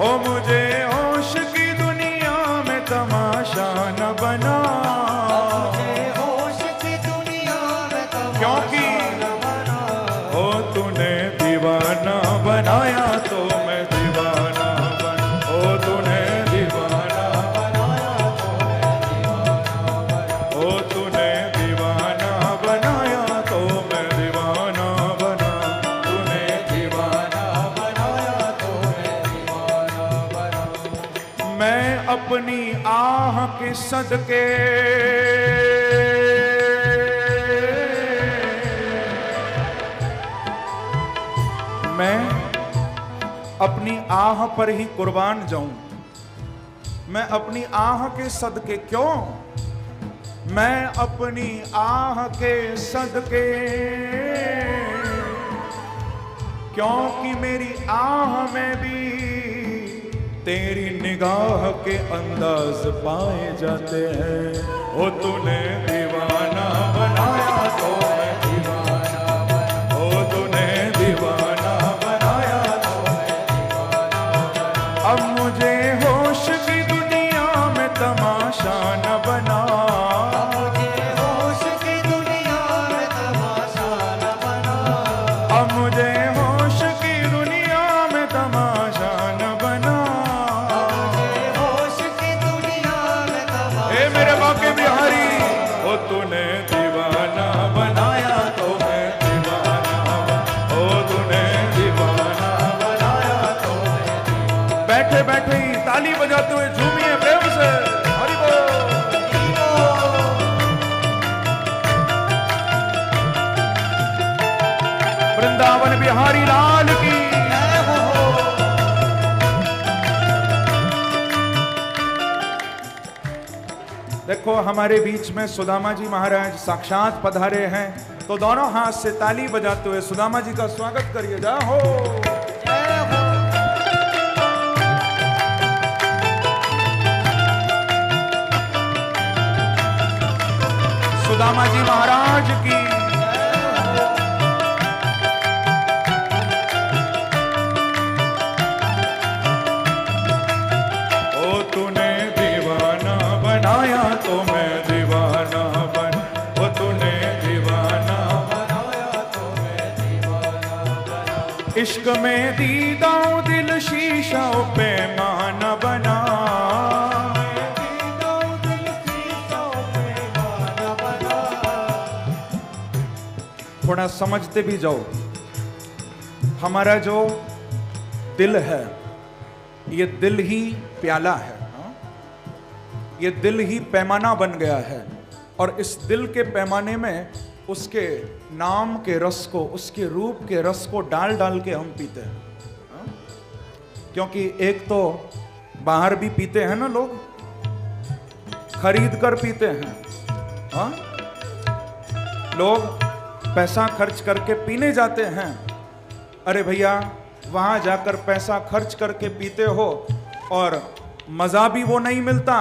ओ मुझे होश की दुनिया में तमाशा न बना, मुझे होश की दुनिया में क्योंकि ओ तूने दीवाना बनाया तो मैं दीवाना बन, ओ तूने दीवाना बनाया तो मैं दीवाना बन, ओ तूने दीवाना बनाया तो मैं दीवाना बना, तूने दीवाना बनाया तो मैं दीवाना बना। मैं अपनी आह के सदके मैं अपनी आह पर ही कुर्बान जाऊं, मैं अपनी आह के सदके, क्यों? मैं अपनी आह के सदके, क्योंकि मेरी आह में भी तेरी निगाह के अंदाज पाए जाते हैं। ओ तूने दीवाना बनाया तो मैं दीवाना बना, ओ तूने दीवाना बनाया तो मैं दीवाना बना। अब मुझे होश की दुनिया में तमाशा न बना, मुझे होश की दुनिया में तमाशा न बना, अब मुझे होश की दुनिया में तमाशा न बना। मुझे होश की दुनिया में तमाशा। ए मेरे बाके बिहारी, ओ तूने दीवाना बनाया तो मैं दीवाना बना, ओ तूने दीवाना बनाया तो मैं दीवाना। बैठे बैठे ही ताली बजाते हुए झूमिए प्रेम से, हरि बोल। वृंदावन बिहारी लाल की। देखो हमारे बीच में सुदामा जी महाराज साक्षात पधारे हैं, तो दोनों हाथ से ताली बजाते हुए सुदामा जी का स्वागत करिए। जय हो। सुदामा जी महाराज की। ओ तूने दीवाना बनाया तो मैं दीवाना बन, ओ तूने दीवाना बनाया तो मैं दीवाना बना। इश्क में दीदा दिल शीशा पैमाना बना, थोड़ा समझते भी जाओ। हमारा जो दिल है, ये दिल ही प्याला है, ये दिल ही पैमाना बन गया है, और इस दिल के पैमाने में उसके नाम के रस को, उसके रूप के रस को डाल डाल के हम पीते हैं। क्योंकि एक तो बाहर भी पीते हैं ना लोग, खरीद कर पीते हैं। लोग पैसा खर्च करके पीने जाते हैं। अरे भैया, वहां जाकर पैसा खर्च करके पीते हो और मजा भी वो नहीं मिलता।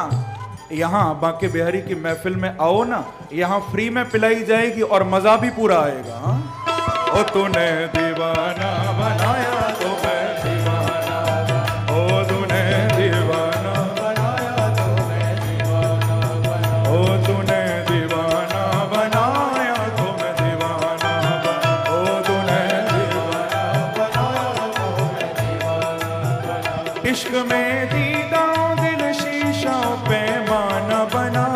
यहाँ बांके बिहारी की महफिल में आओ ना, यहाँ फ्री में पिलाई जाएगी और मजा भी पूरा आएगा। ओ तूने दीवाना बनाया तो मैं दीवाना, ओ तूने दीवाना बनाया तो मैं दीवाना बना, ओ तूने दीवाना बनाया तो मैं दीवाना बना, ओ तूने दीवाना बनाया तो मैं दीवाना बना। इश्क में दीदा दिल शीशा पैमाना बना,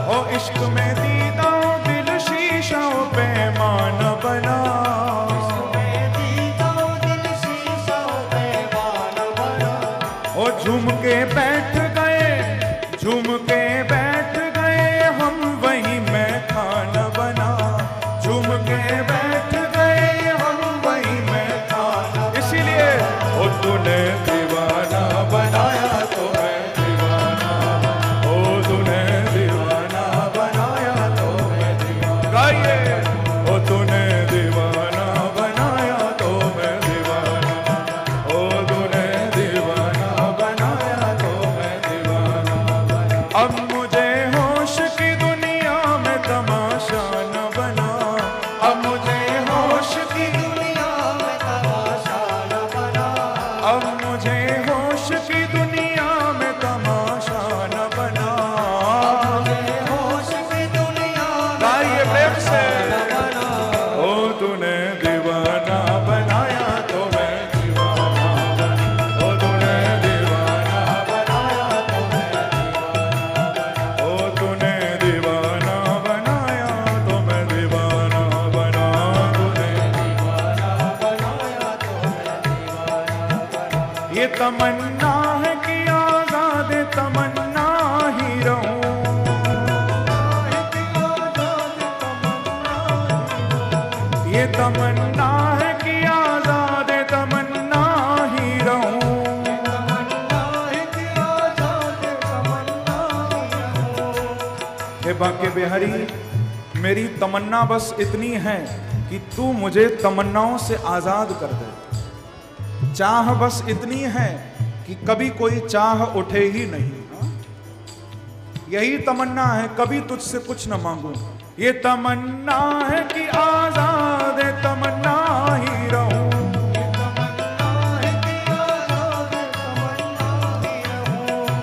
ओ इश्क में दीदा दिल शीशा पैमाना बना। ओ झूम के बैठ गए, झूम के बैठ गए हम वहीं में खाना बना, झूम के बैठ गए हम वहीं में खाना। इसीलिए ये तमन्ना है कि आजाद तमन्ना ही रहूं, ये तमन्ना है कि आजाद तमन्ना ही रहूं। हे बांके बिहारी, मेरी तमन्ना बस इतनी है कि तू मुझे तमन्नाओं से आजाद कर दे। चाह बस इतनी है कि कभी कोई चाह उठे ही नहीं। यही तमन्ना है, कभी तुझसे कुछ न मांगू। ये तमन्ना है कि आजाद तमन्ना ही रहूं,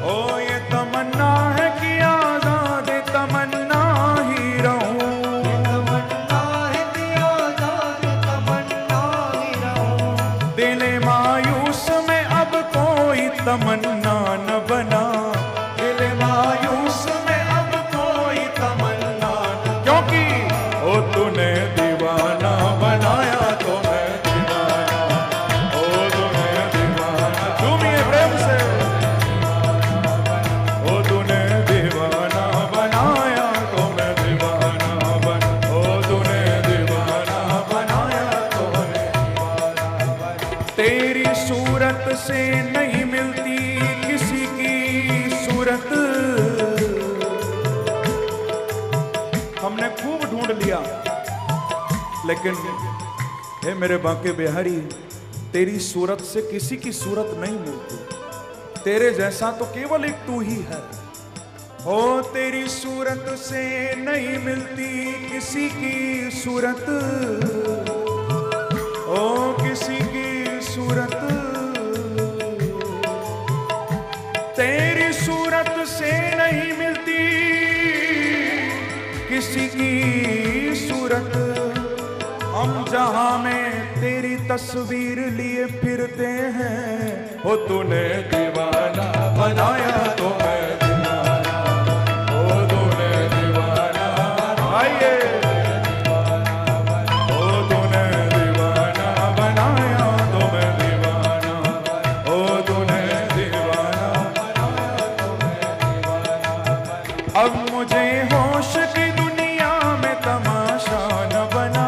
ओ ये तमन्ना है कि आजाद तमन्ना ही रहूं। दिल मायूस में अब कोई तमन्ना न बना, दिल मायूस में अब कोई तमन्ना न, क्योंकि ओ तूने दीवाना बनाया तो मैं दीवाना, ओ तूने दीवाना, झूमिए प्रेम से, ओ तूने दीवाना बनाया तो मैं दीवाना बन, ओ तूने दीवाना बनाया तो मैं दीवाना बन। तेरी सूरत से नहीं मिलती किसी की सूरत, हमने खूब ढूंढ लिया लेकिन हे मेरे बांके बिहारी, तेरी सूरत से किसी की सूरत नहीं मिलती। तेरे जैसा तो केवल एक तू ही है। हो तेरी सूरत से नहीं मिलती किसी की सूरत, ओ किसी की सूरत, तेरी सूरत से नहीं मिलती किसी की सूरत। हम जहां में तेरी तस्वीर लिए फिरते हैं, ओ तूने दीवाना बनाया तो मैं दीवाना, ओ तूने दीवाना आइए, ओ तूने दीवाना बनाया तो मैं दीवाना, ओ तूने दीवाना बनाया तो मैं दीवाना। अब मुझे होश की दुनिया में तमाशा न बना,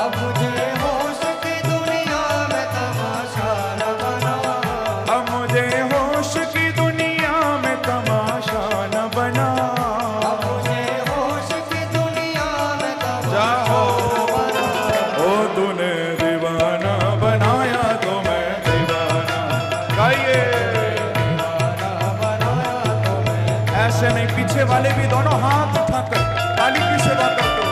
अब मुझे होश की दुनिया में तमाशा न बना, अब मुझे होश की दुनिया में तमाशा न बना। अब मुझे होश की दुनिया में जाओ, तमाशा न बना। ओ तूने दीवाना बनाया तो मैं दीवाना, गाइए ऐसे नहीं, पीछे वाले भी दोनों हाथ उठाकर ताली की सेवा करते हो।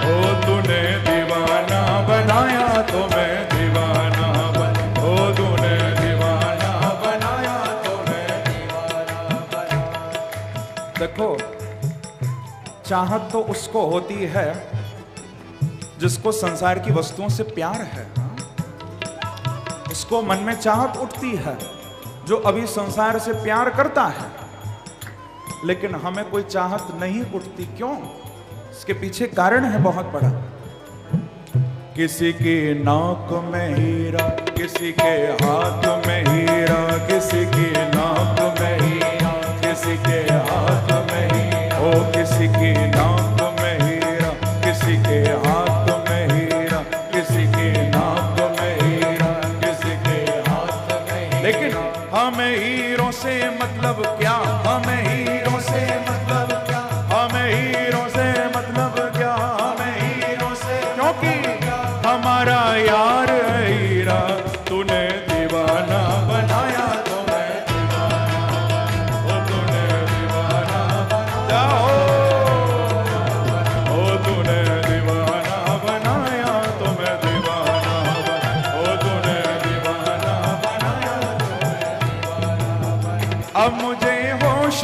ओ तूने दीवाना बनाया तो मैं दीवाना बन, ओ तूने दीवाना बनाया तो मैं दीवाना बन। देखो, चाहत तो उसको होती है जिसको संसार की वस्तुओं से प्यार है। उसको मन में चाहत उठती है जो अभी संसार से प्यार करता है, लेकिन हमें कोई चाहत नहीं उठती। क्यों? इसके पीछे कारण है बहुत बड़ा। किसी की नाक में हीरा, किसी के हाथ में हीरा, किसी की नाक में हीरा, किसी के हाथ में हीरा, ओ किसी की नाक में हीरा, किसी के हाथ में हीरा, किसी की नाक में हीरा, किसी के हाथ में हीरा। लेकिन हमें हीरों से मतलब क्या, हमें हीरों से मतलब क्या, हमें हीरों से मतलब क्या, हमें हीरों से, क्योंकि हमारा यार है हीरा। तूने दीवाना बनाया तो मैं दीवाना, ओ तूने दीवाना जाओ, ओ तूने दीवाना बनाया तो मैं दीवाना, ओ तूने दीवाना बनाया तो मैं दीवाना। अब मुझे होश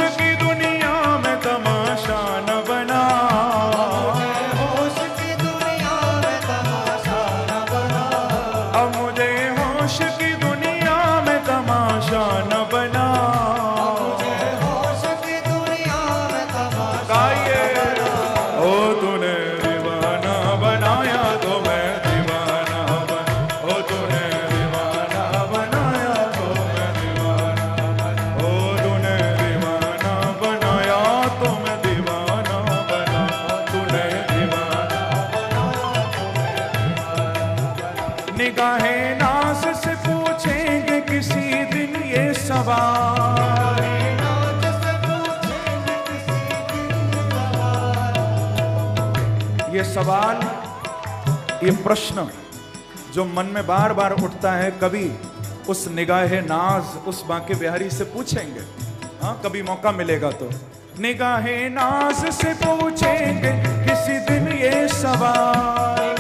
सवाल, ये प्रश्न जो मन में बार बार उठता है, कभी उस निगाहे नाज उस बांके बिहारी से पूछेंगे। हाँ, कभी मौका मिलेगा तो निगाहे नाज से पूछेंगे किसी दिन ये सवाल।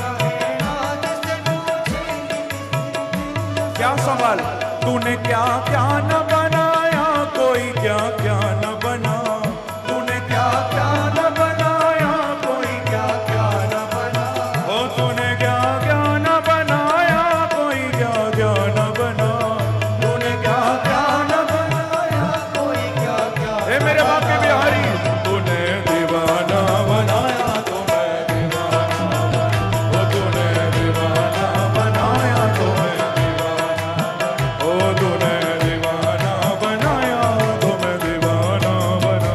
क्या सवाल? तूने क्या क्या न बनाया, कोई क्या क्या न बना। तूने क्या क्या न बनाया, कोई क्या क्या न बना। ओ तूने क्या क्या न बनाया, कोई क्या क्या न बना। तूने क्या क्या न बनाया, कोई क्या क्या। ए मेरे बाप के बिहारी, तूने दीवाना बनाया तो मैं दीवाना। ओ तूने दीवाना बनाया तो मैं दीवाना। ओ तूने दीवाना बनाया तो मैं दीवाना बना।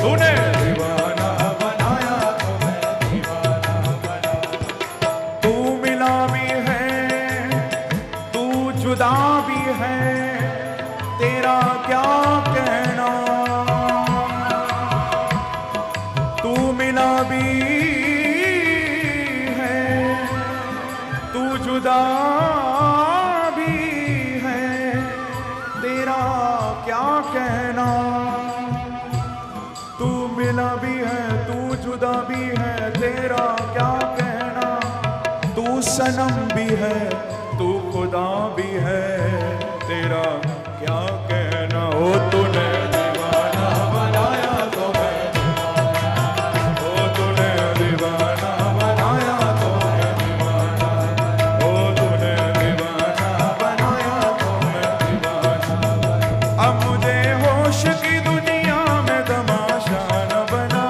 तूने दीवाना बनाया तो मैं दीवाना बना। तू मिला भी है, तू जुदा भी है, तेरा क्या कहना। तू मिला भी है, तू जुदा भी है, तेरा क्या कहना। तू मिला भी है, तू जुदा भी है, तेरा क्या कहना। तू सनम भी है, तू खुदा भी है, तेरा क्या कहना। ओ तूने दीवाना बनाया तो मैं दीवाना। ओ तूने दीवाना बनाया तो मैं दीवाना। ओ तूने दीवाना बनाया तो मैं दीवाना। अब मुझे होश की दुनिया में तमाशा न बना।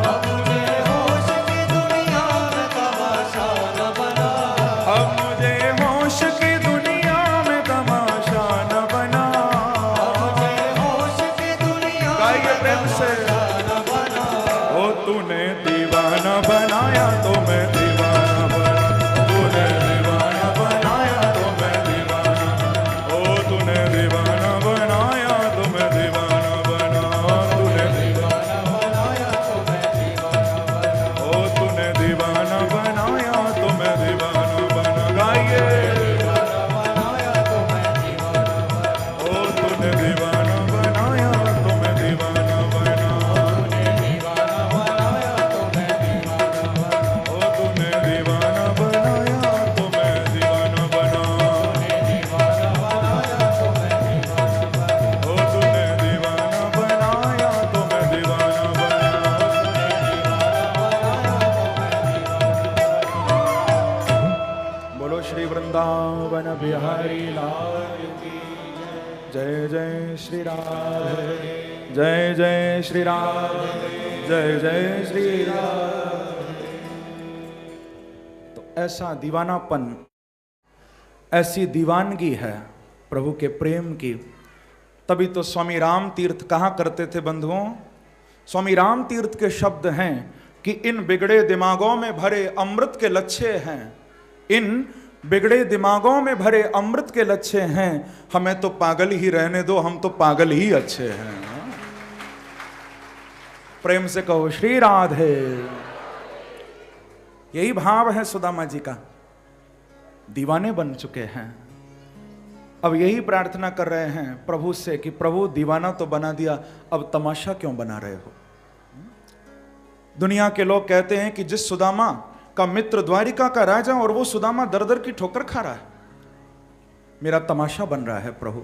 अब मुझे होश की दुनिया में तमाशा न बना। अब मुझे होश की दुनिया में तमाशा न बना। अब मुझे होश की दुनिया गाइए प्रेम से। न बना। ओ तूने दीवाना बनाया तो मैं दीवाना बना। तूने दीवाना बनाया तो मैं दीवाना। ओ तूने दीवाना बनाया तो मैं दीवाना बना। तूने दीवाना बनाया तो मैं दीवाना बना। ओ तूने दीवाना बनाया तो मैं दीवाना बना। गाइए। बनाया तो मैं दीवाना बना। ओ तूने दीवाना बनाया तो मैं दीवाना बना। दीवाना बनाया तो मैं दीवाना बना। ओ तूने दीवाना बनाया तो मैं दीवाना बना। दीवाना बनाया तो मैं दीवाना बना। ओ तूने दीवाना बनाया तो मैं दीवाना बना। बोलो श्री वृंदावन बिहारी लाल की जय। जय श्री राधे, जय जय श्री राधे, जय जय श्री राधे। तो ऐसा दीवानापन, ऐसी दीवानगी है प्रभु के प्रेम की। तभी तो स्वामी राम तीर्थ कहा करते थे बंधुओं। स्वामी राम तीर्थ के शब्द हैं कि इन बिगड़े दिमागों में भरे अमृत के लच्छे हैं। इन बिगड़े दिमागों में भरे अमृत के लच्छे हैं। हमें तो पागल ही रहने दो, हम तो पागल ही अच्छे हैं। प्रेम से कहो श्री राधे। यही भाव है सुदामा जी का। दीवाने बन चुके हैं। अब यही प्रार्थना कर रहे हैं प्रभु से कि प्रभु दीवाना तो बना दिया, अब तमाशा क्यों बना रहे हो। दुनिया के लोग कहते हैं कि जिस सुदामा का मित्र द्वारिका का राजा और वो सुदामा दर दर की ठोकर खा रहा है, मेरा तमाशा बन रहा है प्रभु,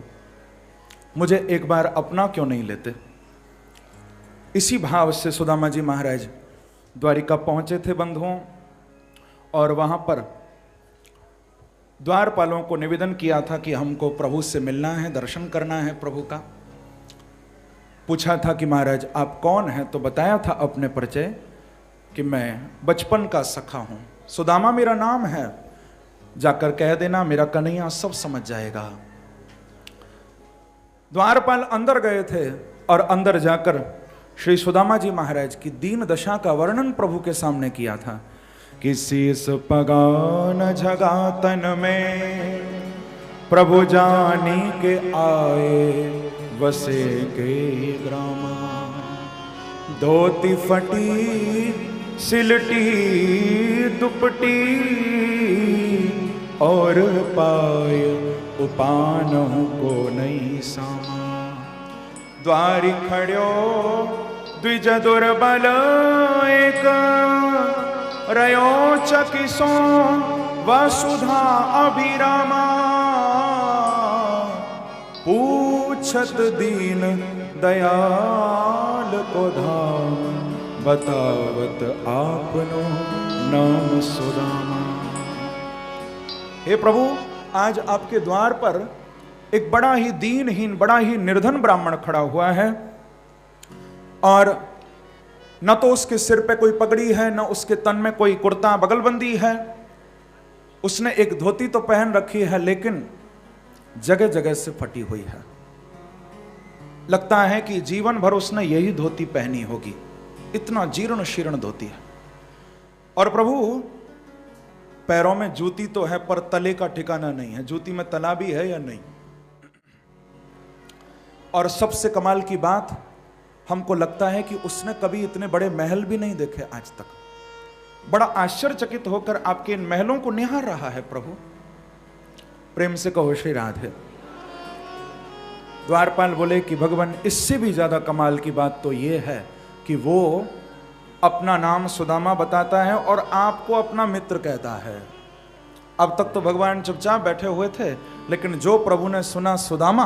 मुझे एक बार अपना क्यों नहीं लेते। इसी भाव से सुदामा जी महाराज द्वारिका पहुंचे थे बंधुओं, और वहां पर द्वारपालों को निवेदन किया था कि हमको प्रभु से मिलना है, दर्शन करना है प्रभु का। पूछा था कि महाराज आप कौन हैं, तो बताया था अपने परिचय कि मैं बचपन का सखा हूं, सुदामा मेरा नाम है, जाकर कह देना मेरा कन्हैया सब समझ जाएगा। द्वारपाल अंदर गए थे और अंदर जाकर श्री सुदामा जी महाराज की दीन दशा का वर्णन प्रभु के सामने किया था कि शीस पगान झगा तन में प्रभु जानी के आए वसे के ग्रामा, धोती फटी सिलटी दुपटी और पाय उपानहु को नहीं सामा। द्वारि खड़ो द्विज दुर्बल एक रयो चकिसो वसुधा अभिरामा। पूछत दीन दयाल को धाम बतावत आपनो नाम सुदामा। हे प्रभु, आज आपके द्वार पर एक बड़ा ही दीनहीन, बड़ा ही निर्धन ब्राह्मण खड़ा हुआ है और न तो उसके सिर पे कोई पगड़ी है, न उसके तन में कोई कुर्ता बगलबंदी है। उसने एक धोती तो पहन रखी है लेकिन जगह जगह से फटी हुई है। लगता है कि जीवन भर उसने यही धोती पहनी होगी, इतना जीर्ण शीर्ण धोती है। और प्रभु, पैरों में जूती तो है पर तले का ठिकाना नहीं है। जूती में तला भी है या नहीं। और सबसे कमाल की बात, हमको लगता है कि उसने कभी इतने बड़े महल भी नहीं देखे आज तक। बड़ा आश्चर्यचकित होकर आपके इन महलों को निहार रहा है प्रभु। प्रेम से कहो श्री राधे। द्वारपाल बोले कि भगवान, इससे भी ज्यादा कमाल की बात तो यह है कि वो अपना नाम सुदामा बताता है और आपको अपना मित्र कहता है। अब तक तो भगवान चुपचाप बैठे हुए थे, लेकिन जो प्रभु ने सुना सुदामा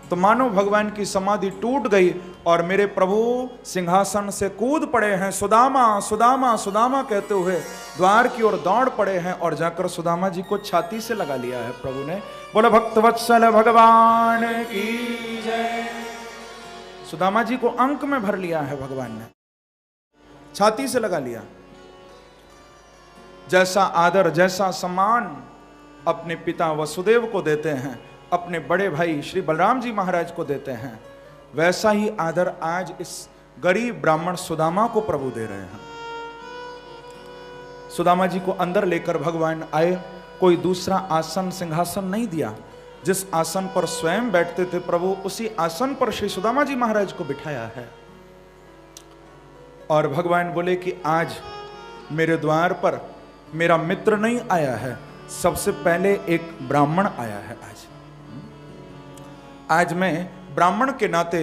तो मानो भगवान की समाधि टूट गई और मेरे प्रभु सिंहासन से कूद पड़े हैं। सुदामा सुदामा सुदामा कहते हुए द्वार की ओर दौड़ पड़े हैं और जाकर सुदामा जी को छाती से लगा लिया है प्रभु ने। बोले भक्तवत्सल भगवान की जय। सुदामा जी को अंक में भर लिया है भगवान ने, छाती से लगा लिया। जैसा आदर, जैसा सम्मान अपने पिता वसुदेव को देते हैं, अपने बड़े भाई श्री बलराम जी महाराज को देते हैं, वैसा ही आदर आज इस गरीब ब्राह्मण सुदामा को प्रभु दे रहे हैं। सुदामा जी को अंदर लेकर भगवान आए। कोई दूसरा आसन सिंहासन नहीं दिया। जिस आसन पर स्वयं बैठते थे प्रभु, उसी आसन पर श्री सुदामा जी महाराज को बिठाया है। और भगवान बोले कि आज मेरे द्वार पर मेरा मित्र नहीं आया है, सबसे पहले एक ब्राह्मण आया है। आज मैं ब्राह्मण के नाते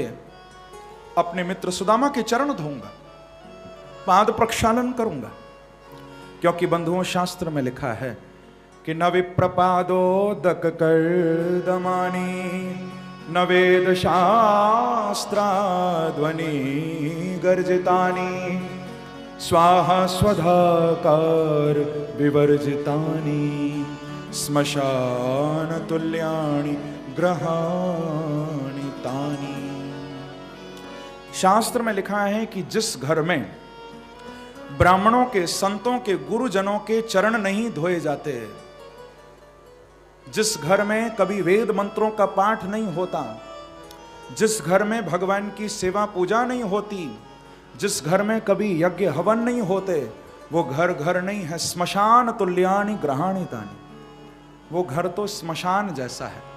अपने मित्र सुदामा के चरण धोऊंगा, पाद प्रक्षालन करूंगा, क्योंकि बंधुओं शास्त्र में लिखा है कि न विप्रपादोदक कर्दमानी न वेद शास्त्रा ध्वनि गर्जितानि स्वाहा स्वधाकार विवर्जितानि श्मशान तुल्यानि ग्रहाणि तानि। शास्त्र में लिखा है कि जिस घर में ब्राह्मणों के, संतों के, गुरुजनों के चरण नहीं धोए जाते, जिस घर में कभी वेद मंत्रों का पाठ नहीं होता, जिस घर में भगवान की सेवा पूजा नहीं होती, जिस घर में कभी यज्ञ हवन नहीं होते, वो घर घर नहीं है। श्मशान तुल्यानि ग्रहाणि तानि। वो घर तो श्मशान जैसा है।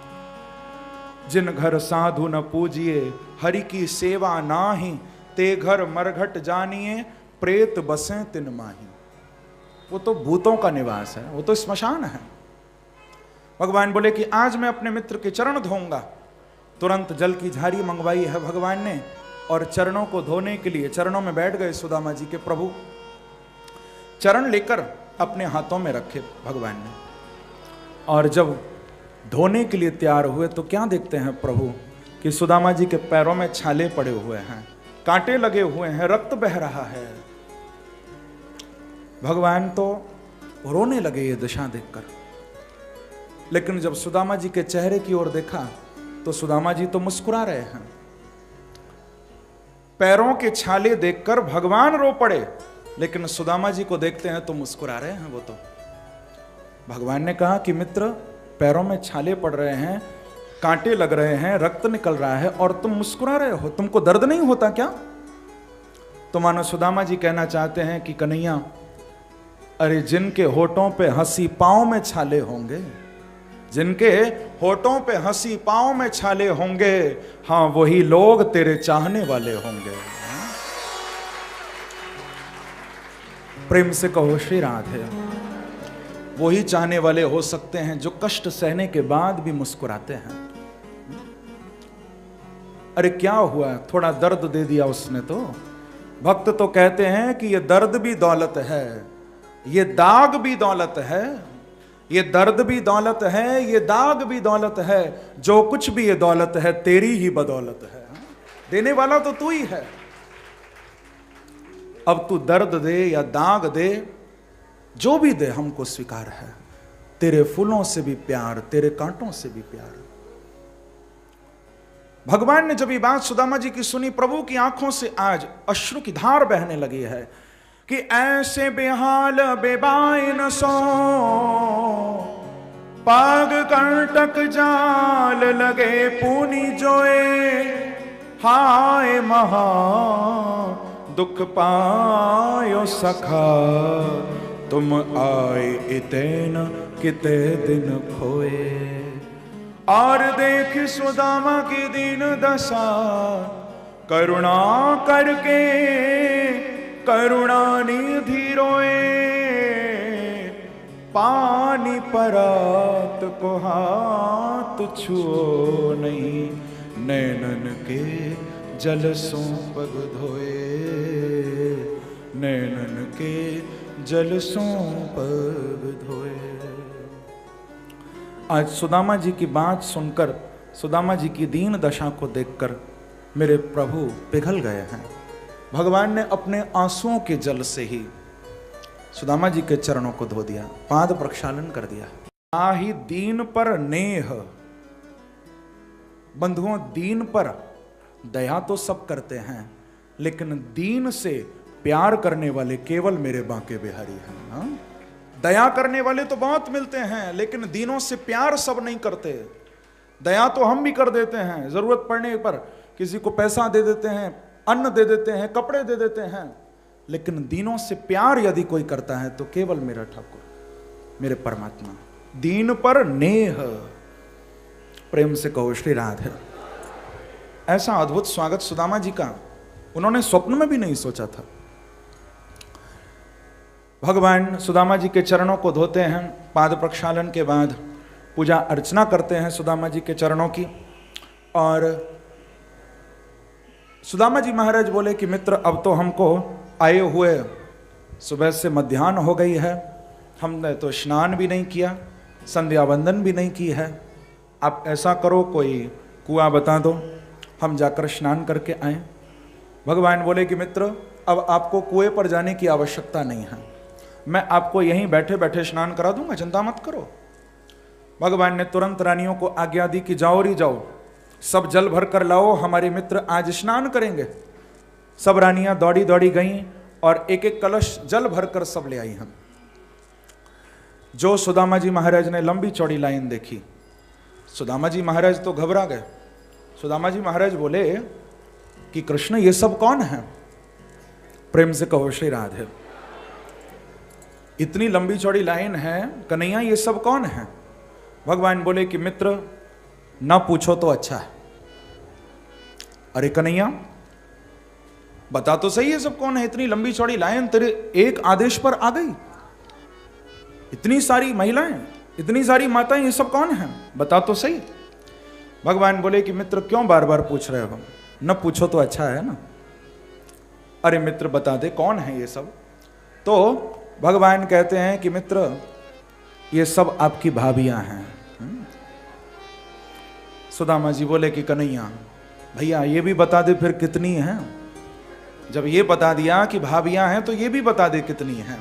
जिन घर साधु न पूजिए हरि की सेवा नाही, ते घर मरघट जानिए प्रेत बसें तिन माही। वो तो भूतों का निवास है, वो तो श्मशान है। भगवान बोले कि आज मैं अपने मित्र के चरण धोऊंगा। तुरंत जल की झारी मंगवाई है भगवान ने और चरणों को धोने के लिए चरणों में बैठ गए सुदामा जी के प्रभु। चरण लेकर अपने हाथों में रखे भगवान ने और जब धोने के लिए तैयार हुए तो क्या देखते हैं प्रभु कि सुदामा जी के पैरों में छाले पड़े हुए हैं, कांटे लगे हुए हैं, रक्त बह रहा है। भगवान तो रोने लगे ये दशा देखकर। लेकिन जब सुदामा जी के चेहरे की ओर देखा तो सुदामा जी तो मुस्कुरा रहे हैं। पैरों के छाले देखकर भगवान रो पड़े, लेकिन सुदामा जी को देखते हैं तो मुस्कुरा रहे हैं। वो तो भगवान ने कहा कि मित्र, पैरों में छाले पड़ रहे हैं, कांटे लग रहे हैं, रक्त निकल रहा है और तुम मुस्कुरा रहे हो, तुमको दर्द नहीं होता क्या? तो मानो सुदामा जी कहना चाहते हैं कि कन्हैया, अरे जिनके होठों पे हंसी पांव में छाले होंगे, जिनके होठों पे हंसी पांव में छाले होंगे, हाँ वही लोग तेरे चाहने वाले होंगे। प्रेम से कहो श्री राधे। वो ही चाहने वाले हो सकते हैं जो कष्ट सहने के बाद भी मुस्कुराते हैं। अरे क्या हुआ, थोड़ा दर्द दे दिया उसने तो। भक्त तो कहते हैं कि ये दर्द भी दौलत है, ये दाग भी दौलत है, ये दर्द भी दौलत है, ये दाग भी दौलत है, जो कुछ भी ये दौलत है तेरी ही बदौलत है। देने वाला तो तू ही है। अब तू दर्द दे या दाग दे, जो भी दे हमको स्वीकार है। तेरे फूलों से भी प्यार, तेरे कांटों से भी प्यार। भगवान ने जब ये बात सुदामा जी की सुनी, प्रभु की आंखों से आज अश्रु की धार बहने लगी है कि ऐसे बेहाल बेबाइन सो पाग कंटक जाल लगे पूनी जोए, हाय महा दुख पायो सखा तुम आए इतेन किते दिन खोए। और देख सुदामा की दीन दशा, करुणा करके करुणा निधि रोए, पानी परात को हाथ छुओ नहीं, नैनन के जल सो पग धोए, नैनन के जल सो पग धोए। आज सुदामा जी की बात सुनकर, सुदामा जी की दीन दशा को देखकर मेरे प्रभु पिघल गए हैं। भगवान ने अपने आंसुओं के जल से ही सुदामा जी के चरणों को धो दिया, पाद प्रक्षालन कर दिया। आही दीन पर नेह, बंधुओं दीन पर दया तो सब करते हैं, लेकिन दीन से प्यार करने वाले केवल मेरे बांके बिहारी हैं। हाँ? दया करने वाले तो बहुत मिलते हैं, लेकिन दीनों से प्यार सब नहीं करते। दया तो हम भी कर देते हैं, जरूरत पड़ने पर किसी को पैसा दे देते हैं, अन्न दे देते हैं, कपड़े दे देते हैं, लेकिन दीनों से प्यार यदि कोई करता है तो केवल मेरा ठाकुर, मेरे परमात्मा। दीन पर नेह, प्रेम से कहो श्री राधे। ऐसा अद्भुत स्वागत सुदामा जी का उन्होंने स्वप्न में भी नहीं सोचा था। भगवान सुदामा जी के चरणों को धोते हैं, पाद प्रक्षालन के बाद पूजा अर्चना करते हैं सुदामा जी के चरणों की। और सुदामा जी महाराज बोले कि मित्र, अब तो हमको आए हुए सुबह से मध्याह्न हो गई है, हमने तो स्नान भी नहीं किया, संध्या वंदन भी नहीं की है। आप ऐसा करो, कोई कुआं बता दो, हम जाकर स्नान करके आए। भगवान बोले कि मित्र, अब आपको कुएं पर जाने की आवश्यकता नहीं है, मैं आपको यहीं बैठे बैठे स्नान करा दूंगा, चिंता मत करो। भगवान ने तुरंत रानियों को आज्ञा दी कि जाओ री जाओ, सब जल भर कर लाओ, हमारे मित्र आज स्नान करेंगे। सब रानियां दौड़ी दौड़ी गईं और एक एक कलश जल भर कर सब ले आई। हम जो सुदामा जी महाराज ने लंबी चौड़ी लाइन देखी, सुदामा जी महाराज तो घबरा गए। सुदामा जी महाराज बोले कि कृष्ण, ये सब कौन है? प्रेम से कहो श्री राधे। इतनी लंबी चौड़ी लाइन है, कन्हैया ये सब कौन है? भगवान बोले कि मित्र, ना पूछो तो अच्छा है। अरे कन्हैया, बता तो सही ये सब कौन है? इतनी लंबी चौड़ी लाइन तेरे एक आदेश पर आ गई। इतनी सारी महिलाएं, इतनी सारी माताएं, ये सब कौन है? बता तो सही। भगवान बोले कि मित्र, क्यों बार बार पूछ रहे हो? न पूछो तो अच्छा है ना। अरे मित्र, बता दे कौन है ये सब। तो भगवान कहते हैं कि मित्र, ये सब आपकी भाभियां हैं। सुदामा जी बोले कि कन्हैया भैया, ये भी बता दे फिर कितनी हैं। जब ये बता दिया कि भाभियां हैं तो ये भी बता दे कितनी हैं।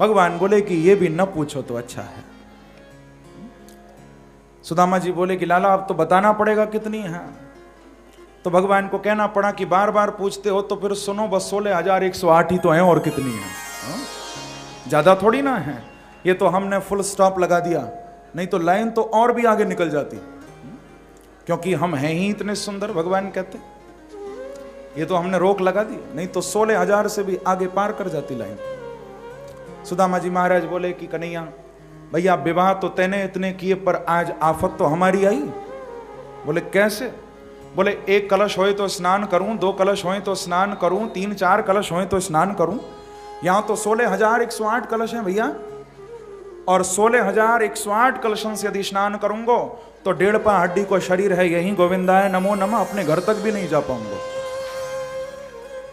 भगवान बोले कि ये भी न पूछो तो अच्छा है। सुदामा जी बोले कि लाला, अब तो बताना पड़ेगा कितनी हैं। तो भगवान को कहना पड़ा कि बार बार पूछते हो तो फिर सुनो, बस 16,108 ही तो हैं, और कितनी हैं? ज्यादा थोड़ी ना है। ये तो हमने फुल स्टॉप लगा दिया, नहीं तो लाइन तो और भी आगे निकल जाती, क्योंकि हम हैं ही इतने सुंदर। भगवान कहते ये तो हमने रोक लगा दी, नहीं तो 16,000 से भी आगे पार कर जाती लाइन। सुदामा जी महाराज बोले कि कन्हैया भैया, विवाह तो तैने इतने किए, पर आज आफत तो हमारी आई। बोले कैसे? बोले एक कलश होए तो स्नान करूं, 2 कलश होए तो स्नान करूं, 3-4 कलश होए तो स्नान करूं, यहां तो 16,108 कलश हैं भैया, और 16,108 कलशों से यदि स्नान करूंगा तो 1.5 पा हड्डी को शरीर है, यही गोविंदाय नमो नमः, अपने घर तक भी नहीं जा पाऊंगा।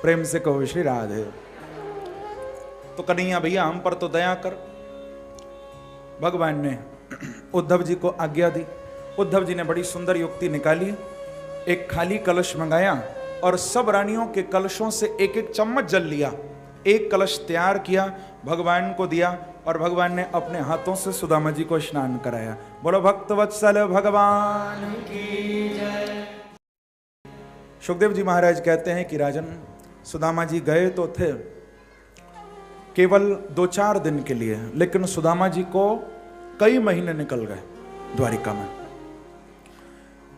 प्रेम से कहो श्री राधे। तो कन्हैया भैया हम पर तो दया कर। भगवान ने उद्धव जी को आज्ञा दी। उद्धव जी ने बड़ी सुंदर युक्ति निकाली। एक खाली कलश मंगाया और सब रानियों के कलशों से एक एक चम्मच जल लिया, एक कलश तैयार किया, भगवान को दिया, और भगवान ने अपने हाथों से सुदामा जी को स्नान कराया। बोलो भक्त वत्सल भगवान की जय। सुखदेव जी महाराज कहते हैं कि राजन, सुदामा जी गए तो थे केवल 2-4 दिन के लिए, लेकिन सुदामा जी को कई महीने निकल गए द्वारिका में।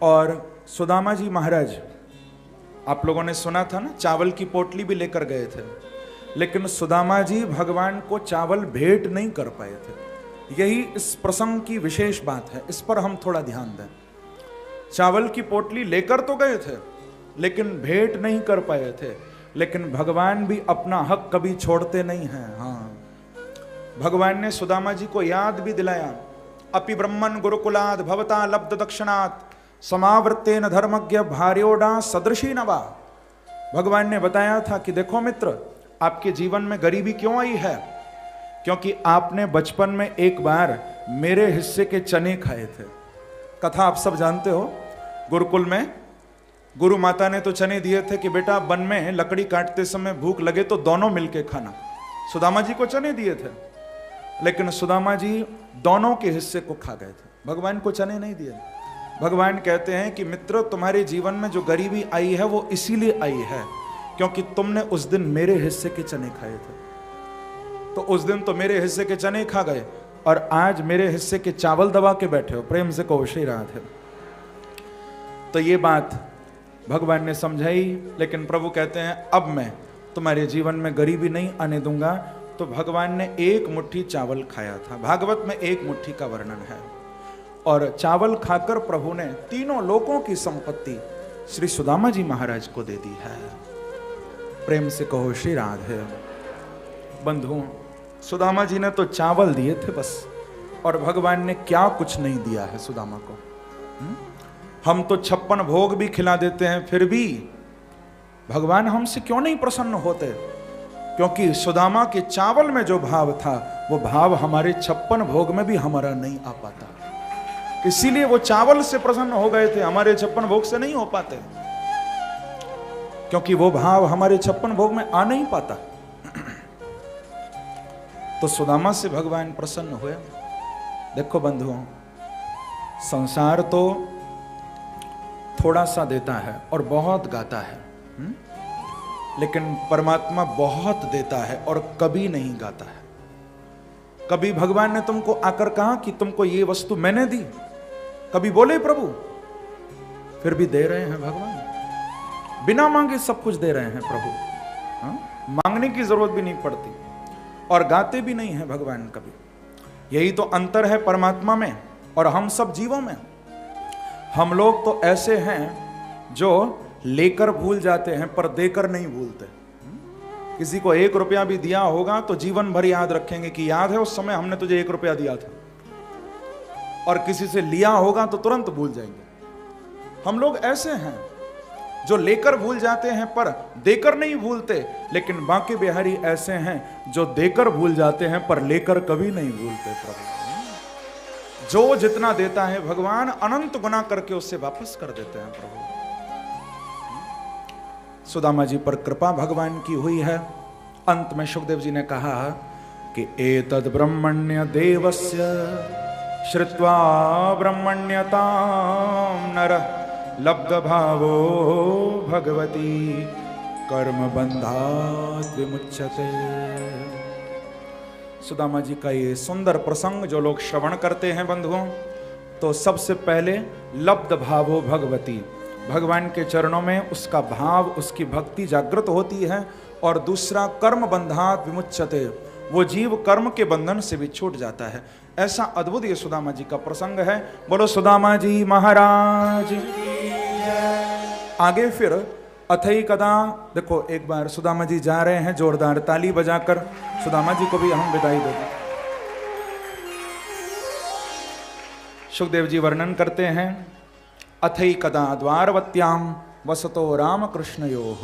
और सुदामा जी महाराज, आप लोगों ने सुना था ना, चावल की पोटली भी लेकर गए थे, लेकिन सुदामा जी भगवान को चावल भेंट नहीं कर पाए थे। यही इस प्रसंग की विशेष बात है, इस पर हम थोड़ा ध्यान दें। चावल की पोटली लेकर तो गए थे, लेकिन भेंट नहीं कर पाए थे। लेकिन भगवान भी अपना हक कभी छोड़ते नहीं हैं। हाँ, भगवान ने सुदामा जी को याद भी दिलाया, अपि ब्रह्मन गुरुकुलाद भवता लब्ध दक्षिणात समावृत्तेन धर्मज्ञ भार्योडा सदृशी नवा। भगवान ने बताया था कि देखो मित्र, आपके जीवन में गरीबी क्यों आई है? क्योंकि आपने बचपन में एक बार मेरे हिस्से के चने खाए थे। कथा आप सब जानते हो। गुरुकुल में गुरु माता ने तो चने दिए थे कि बेटा वन में लकड़ी काटते समय भूख लगे तो दोनों मिलके खाना। सुदामा जी को चने दिए थे, लेकिन सुदामा जी दोनों के हिस्से को खा गए थे, भगवान को चने नहीं दिए। भगवान कहते हैं कि मित्र, तुम्हारे जीवन में जो गरीबी आई है वो इसीलिए आई है क्योंकि तुमने उस दिन मेरे हिस्से के चने खाए थे। तो उस दिन तो मेरे हिस्से के चने खा गए और आज मेरे हिस्से के चावल दबा के बैठे हो। प्रेम से कहो श्री राधे। तो ये बात भगवान ने समझाई, लेकिन प्रभु कहते हैं अब मैं तुम्हारे जीवन में गरीबी नहीं आने दूंगा। तो भगवान ने एक मुट्ठी चावल खाया था। भागवत में एक मुट्ठी का वर्णन है, और चावल खाकर प्रभु ने तीनों लोकों की संपत्ति श्री सुदामा जी महाराज को दे दी है। प्रेम से कहो श्री राधे। बंधुओं, सुदामा जी ने तो चावल दिए थे बस, और भगवान ने क्या कुछ नहीं दिया है सुदामा को। हम तो 56 भोग भी खिला देते हैं, फिर भी भगवान हमसे क्यों नहीं प्रसन्न होते? क्योंकि सुदामा के चावल में जो भाव था वो भाव हमारे 56 भोग में भी हमारा नहीं आ पाता। इसीलिए वो चावल से प्रसन्न हो गए थे, हमारे 56 भोग से नहीं हो पाते, क्योंकि वो भाव हमारे 56 भोग में आ नहीं पाता। तो सुदामा से भगवान प्रसन्न हुए। देखो बंधुओं, संसार तो थोड़ा सा देता है और बहुत गाता है, लेकिन परमात्मा बहुत देता है और कभी नहीं गाता है। कभी भगवान ने तुमको आकर कहा कि तुमको ये वस्तु मैंने दी? कभी बोले प्रभु? फिर भी दे रहे हैं भगवान, बिना मांगे सब कुछ दे रहे हैं प्रभु। हाँ? मांगने की जरूरत भी नहीं पड़ती, और गाते भी नहीं है भगवान कभी। यही तो अंतर है परमात्मा में और हम सब जीवों में। हम लोग तो ऐसे हैं जो लेकर भूल जाते हैं पर देकर नहीं भूलते। किसी को 1 रुपया भी दिया होगा तो जीवन भर याद रखेंगे कि याद है उस समय हमने तुझे 1 रुपया दिया था, और किसी से लिया होगा तो तुरंत भूल जाएंगे। हम लोग ऐसे हैं जो लेकर भूल जाते हैं पर देकर नहीं भूलते, लेकिन बांके बिहारी ऐसे हैं जो देकर भूल जाते हैं पर लेकर कभी नहीं भूलते। प्रभु जो जितना देता है भगवान अनंत गुना करके उससे वापस कर देते हैं प्रभु। सुदामा जी पर कृपा भगवान की हुई है। अंत में सुखदेव जी ने कहा कि एतद ब्रह्मण्य देवस्य श्रुत्वा ब्रह्मण्यतां नरः लब्ध भावो भगवती कर्म बंधात् विमुच्यते। सुदामा जी का ये सुंदर प्रसंग जो लोग श्रवण करते हैं बंधुओं, तो सबसे पहले लब्ध भावो भगवती, भगवान के चरणों में उसका भाव, उसकी भक्ति जागृत होती है। और दूसरा कर्म बंधात् विमुच्यते, वो जीव कर्म के बंधन से भी छूट जाता है। ऐसा अद्भुत ये सुदामा जी का प्रसंग है। बोलो सुदामा जी महाराज। आगे फिर अथई कदा, देखो एक बार सुदामा जी जा रहे हैं, जोरदार ताली बजाकर सुदामा जी को भी हम विदाई देते। सुखदेव जी वर्णन करते हैं, अथई कदा द्वारवत्याम वसतो राम कृष्णयोः।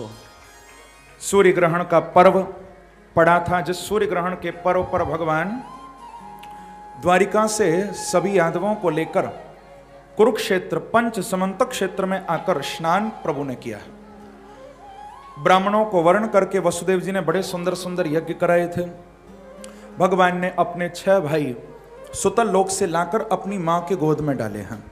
सूर्य ग्रहण का पर्व पड़ा था, जिस सूर्य ग्रहण के पर्व पर भगवान द्वारिका से सभी यादवों को लेकर कुरुक्षेत्र पंच समंतक क्षेत्र में आकर स्नान प्रभु ने किया। ब्राह्मणों को वर्ण करके वसुदेव जी ने बड़े सुंदर सुंदर यज्ञ कराए थे। भगवान ने अपने 6 भाई सुतल लोक से लाकर अपनी मां के गोद में डाले हैं,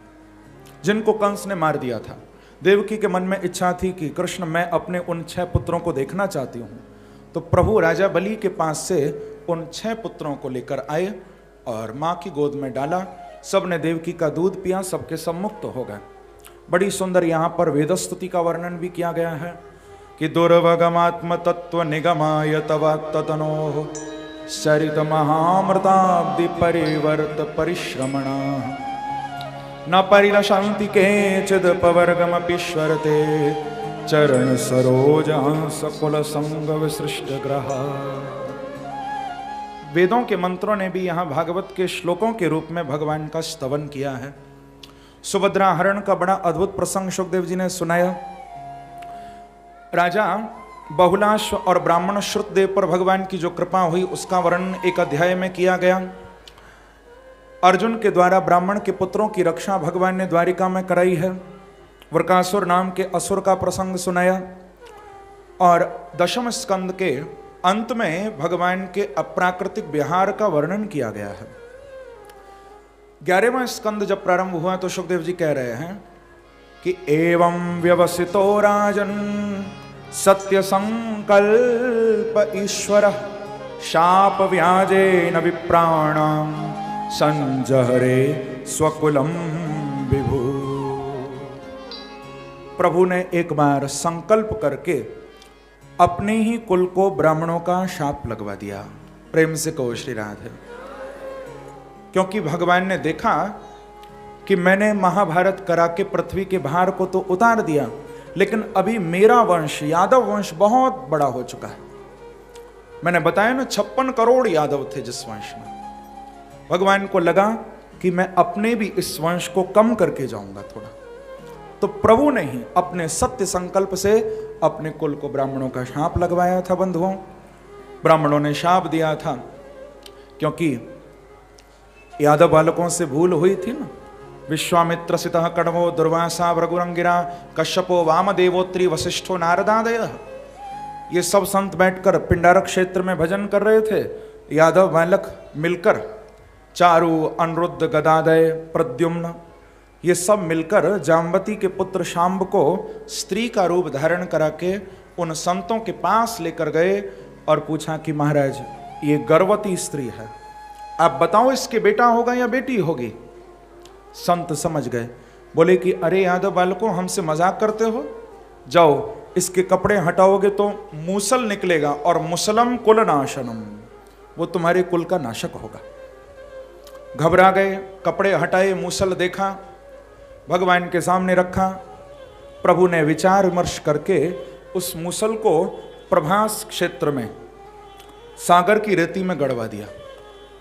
जिनको कंस ने मार दिया था। देवकी के मन में इच्छा थी कि कृष्ण मैं अपने उन 6 पुत्रों को देखना चाहती हूं, तो प्रभु राजा बलि के पास से उन 6 पुत्रों को लेकर आए और मां की गोद में डाला। सब ने देवकी का दूध पिया, सबके सब मुक्त हो गए। बड़ी सुंदर यहाँ पर वेदस्तुति का वर्णन भी किया गया है कि दुर्वगमात्म तत्व निगमाय तवाक्ततनोः सरित महामृताब्दि परिवर्त परिश्रमणा न परिलशन्ति केचिद् पवर्गमपीश्वरते चरण सरोज सकुल संग विसृष्ट ग्रहा। वेदों के मंत्रों ने भी यहाँ भागवत के श्लोकों के रूप में भगवान का स्तवन किया है। सुभद्रा हरण का बड़ा अद्भुत प्रसंग सुखदेव जी ने सुनाया। राजा बहुलाश्व और ब्राह्मण श्रुतदेव पर भगवान की जो कृपा हुई उसका वर्णन एक अध्याय में किया गया। अर्जुन के द्वारा ब्राह्मण के पुत्रों की रक्षा भगवान ने द्वारिका में कराई है। वृकासुर नाम के असुर का प्रसंग सुनाया और दशम स्कंद के अंत में भगवान के अप्राकृतिक विहार का वर्णन किया गया है। 11वां स्कंद जब प्रारंभ हुआ तो सुखदेव जी कह रहे हैं कि एवं व्यवसितो राजन सत्य संकल्प ईश्वर शाप व्याजे न विप्राणाम संजहरे स्वकुलम विभु। प्रभु ने एक बार संकल्प करके अपने ही कुल को ब्राह्मणों का शाप लगवा दिया। प्रेम से कहो श्री राधे। क्योंकि भगवान ने देखा कि मैंने महाभारत करा के पृथ्वी के भार को तो उतार दिया, लेकिन अभी मेरा वंश यादव वंश बहुत बड़ा हो चुका है। मैंने बताया ना 56 करोड़ यादव थे जिस वंश में। भगवान को लगा कि मैं अपने भी इस वंश को कम करके जाऊंगा थोड़ा, तो प्रभु ने ही अपने सत्य संकल्प से अपने कुल को ब्राह्मणों का शाप लगवाया था। बंधुओं, ब्राह्मणों ने शाप दिया था क्योंकि यादव बालकों से भूल हुई थी ना। विश्वामित्र सितः कण्वो दुर्वासा भृगुरंगिरा कश्यपो वामदेवोत्री वशिष्ठो नारदादयः। ये सब संत बैठकर पिंडारक क्षेत्र में भजन कर रहे थे। यादव बालक मिलकर चारु, अनिरुद्ध, गदादय, प्रद्युम्न, ये सब मिलकर जाम्बती के पुत्र शाम्ब को स्त्री का रूप धारण करा के उन संतों के पास लेकर गए और पूछा कि महाराज ये गर्भवती स्त्री है, आप बताओ इसके बेटा होगा या बेटी होगी। संत समझ गए, बोले कि अरे यादव बालकों हमसे मजाक करते हो, जाओ इसके कपड़े हटाओगे तो मूसल निकलेगा और मुसलम कुल नाशनम, वो तुम्हारे कुल का नाशक होगा। घबरा गए, कपड़े हटाए, मूसल देखा, भगवान के सामने रखा। प्रभु ने विचार विमर्श करके उस मूसल को प्रभास क्षेत्र में सागर की रेती में गड़वा दिया।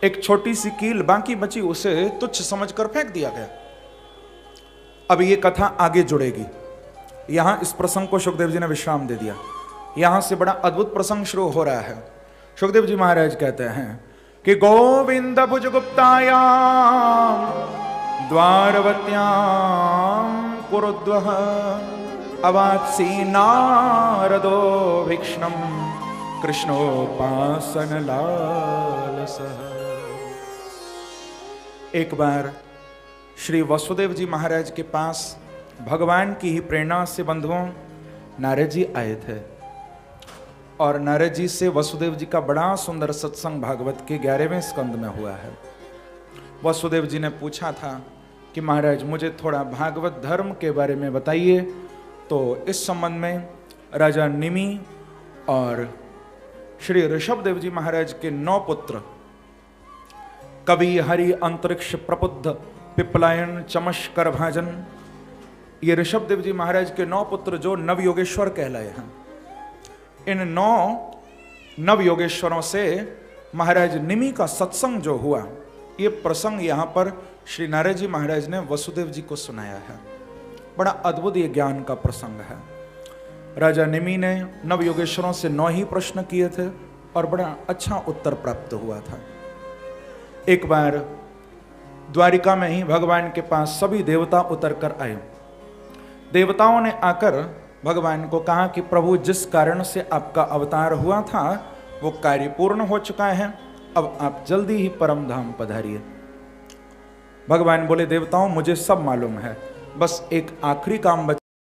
एक छोटी सी कील बाकी बची, उसे तुच्छ समझकर फेंक दिया गया। अब ये कथा आगे जुड़ेगी। यहां इस प्रसंग को सुखदेव जी ने विश्राम दे दिया। यहां से बड़ा अद्भुत प्रसंग शुरू हो रहा है। सुखदेव जी महाराज कहते हैं कि गोविंद भुजगुप्तायाम द्वारवत्याम कुरुद्वः अवात्सी नारदो भीक्ष्णम कृष्णोपासन लालसः। एक बार श्री वसुदेव जी महाराज के पास भगवान की ही प्रेरणा से बंधुओं नारद जी आए थे और नारद जी से वसुदेव जी का बड़ा सुंदर सत्संग भागवत के 11वें स्कंद में हुआ है। वसुदेव जी ने पूछा था कि महाराज मुझे थोड़ा भागवत धर्म के बारे में बताइए। तो इस संबंध में राजा निमि और श्री ऋषभदेव जी महाराज के 9 पुत्र कवि हरि अंतरिक्ष प्रबुद्ध पिपलायन चमश कर भाजन ये ऋषभदेव जी महाराज के 9 पुत्र जो नव योगेश्वर कहलाए हैं, इन 9 नव योगेश्वरों से महाराज निमि का सत्संग जो हुआ, ये प्रसंग यहाँ पर श्री नारद जी महाराज ने वसुदेव जी को सुनाया है। बड़ा अद्भुत ये ज्ञान का प्रसंग है। राजा निमि ने नव योगेश्वरों से 9 ही प्रश्न किए थे और बड़ा अच्छा उत्तर प्राप्त हुआ था। एक बार द्वारिका में ही भगवान के पास सभी देवता उतर कर आए। देवताओं ने आकर भगवान को कहा कि प्रभु, जिस कारण से आपका अवतार हुआ था वो कार्य पूर्ण हो चुका है, अब आप जल्दी ही परम धाम पधारिए। भगवान बोले, देवताओं मुझे सब मालूम है, बस एक आखिरी काम बचा